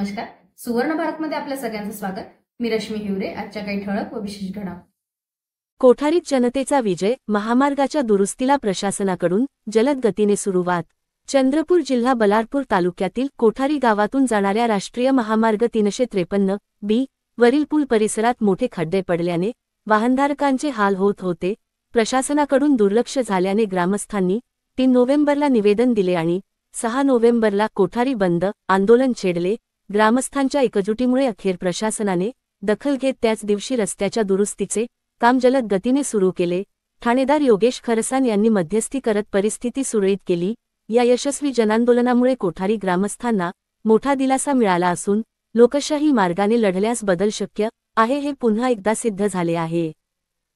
नमस्कार. सुवर्ण भारतमध्ये आपल्या सगळ्यांचं स्वागत. मी रश्मी हिवरे. आजच्या काही ठळक व विशेष घडामोडी. कोठारीत जनतेचा विजय, महामार्गाच्या दुरुस्तीला प्रशासनाकडून जलद गतीने सुरुवात. चंद्रपूर जिल्हा बल्लारपूर तालुक्यातील कोठारी गावातून जाणाऱ्या राष्ट्रीय महामार्ग 353B वरील पूल परिसरात मोठे खड्डे पडल्याने वाहनधारकांचे हाल होत होते. प्रशासनाकडून दुर्लक्ष झाल्याने ग्रामस्थांनी 3 नोव्हेंबरला निवेदन दिले आणि 6 नोव्हेंबरला कोठारी बंद आंदोलन छेडले. ग्रामस्थांच्या एकजुटीमुळे अखेर प्रशासनाने दखल घेत त्याच दिवशी रस्त्याच्या दुरुस्तीचे काम जलद गतीने सुरू केले. ठाणेदार योगेश खरसाण यांनी मध्यस्थी करत परिस्थिती सुरळीत केली. या यशस्वी जनांदोलनामुळे कोठारी ग्रामस्थांना मोठा दिलासा मिळाला असून लोकशाही मार्गाने लढल्यास बदल शक्य आहे हे पुन्हा एकदा सिद्ध झाले आहे.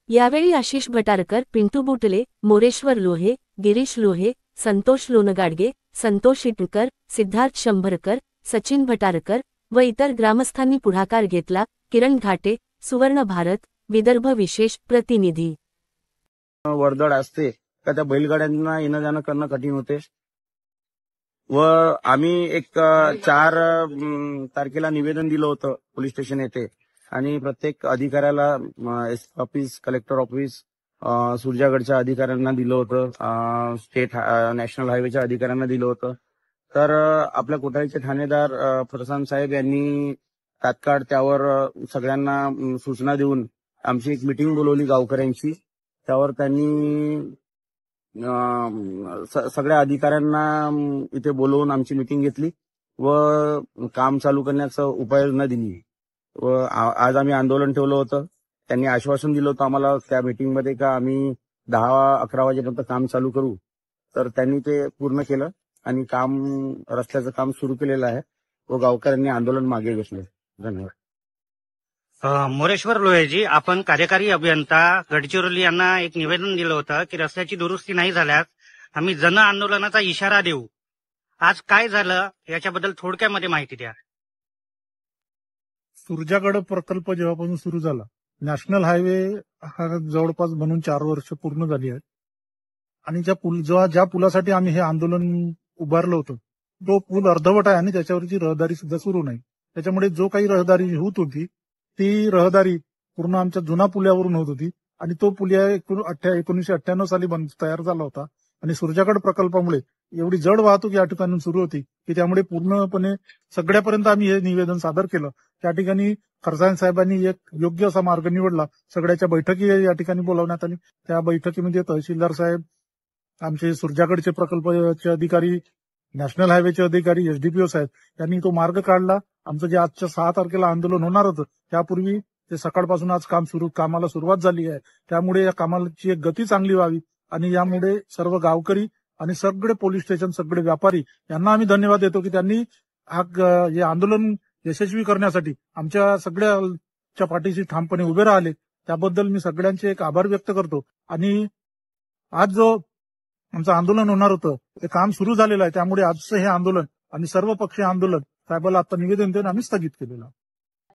यावेळी आशिष भटारकर, पिंटू बुटले, मोरेश्वर लोहे, गिरीश लोहे, संतोष लोणगाडगे, संतोष इटकर, सिद्धार्थ शंभरकर, सचिन भटारकर व इतर ग्रामस्थांनी पुढाकार घेतला. किरण घाटे, सुवर्ण भारत, विदर्भ विशेष प्रतिनिधी. वर्दळ असते का त्या बैलगाड्यांना येणं जाणं करणं कठीण होते व आम्ही 4 तारखेला निवेदन दिलं होतं पोलीस स्टेशन येथे आणि प्रत्येक अधिकाऱ्याला एसपी ऑफिस, कलेक्टर ऑफिस, सुरजागडच्या अधिकाऱ्यांना दिलं होतं, स्टेट नॅशनल हायवेच्या अधिकाऱ्यांना दिलं होतं. तर आपल्या कोठारीचे ठाणेदार फरसान साहेब यांनी तात्काळ त्यावर सगळ्यांना सूचना देऊन आमची एक मीटिंग बोलवली गावकऱ्यांची. त्यावर त्यांनी सगळ्या अधिकाऱ्यांना इथे बोलवून आमची मीटिंग घेतली व काम चालू करण्याचं उपाययोजना दिली व आज आम्ही आंदोलन ठेवलं होतं. त्यांनी आश्वासन दिलं होतं आम्हाला त्या मीटिंगमध्ये का आम्ही 10-11 वाजेपर्यंत काम चालू करू. तर त्यांनी ते पूर्ण केलं आणि रस्त्याचं काम सुरू केलेलं आहे व गावकऱ्यांनी आंदोलन मागे घेतलं. धन्यवाद. मोरेश्वर लोहेजी, आपण कार्यकारी अभियंता गडचिरोली यांना एक निवेदन दिलं होतं की रस्त्याची दुरुस्ती नाही झाल्यास आम्ही जन आंदोलनाचा इशारा देऊ. आज काय झालं याच्याबद्दल थोडक्यामध्ये माहिती द्या. सुरजागड प्रकल्प जेव्हापासून सुरू झाला, नॅशनल हायवे हा जवळपास बनून 4 वर्ष पूर्ण झाली आहेत आणि ज्या पुलासाठी आम्ही हे आंदोलन उभारलं होतं तो पूल अर्धवट आहे आणि त्याच्यावरची रहदारी सुद्धा सुरू नाही. त्याच्यामुळे जो काही रहदारी होत होती ती रहदारी पूर्ण आमच्या जुना पुलावरून होत होती आणि तो पुलिया 1998 साली तयार झाला होता आणि सुरजागड प्रकल्पामुळे एवढी जड वाहतूक या ठिकाणी सुरू होती की त्यामुळे पूर्णपणे सगळ्यापर्यंत आम्ही हे निवेदन सादर केलं. त्या ठिकाणी खरसाण साहेबांनी एक योग्य असा मार्ग निवडला. सगळ्याच्या बैठकी या ठिकाणी बोलावण्यात आली. त्या बैठकीमध्ये तहसीलदार साहेब, आमचे सुरजागडचे प्रकल्पाचे अधिकारी, नॅशनल हायवेचे अधिकारी, एसडीपीओ साहेब यांनी तो मार्ग काढला. आमचं जे आजच्या 6 तारखेला आंदोलन होणार होतं त्यापूर्वी ते सकाळपासून आज कामाला सुरुवात झाली आहे. त्यामुळे या कामाची एक गती चांगली व्हावी आणि यामुळे सर्व गावकरी आणि सगळे पोलीस स्टेशन, सगळे व्यापारी यांना आम्ही धन्यवाद देतो की त्यांनी हे आंदोलन यशस्वी करण्यासाठी आमच्या सगळ्याच्या पाठीशी ठामपणे उभे राहिले. त्याबद्दल मी सगळ्यांचे एक आभार व्यक्त करतो. आणि आज जो आमचं आंदोलन होणार होतं ते काम सुरू झालेलं आहे. त्यामुळे आजचं हे आंदोलन आणि सर्व पक्षीय आंदोलन साहेबाला आता निवेदन देऊन आम्ही स्थगित केलेलं आहे.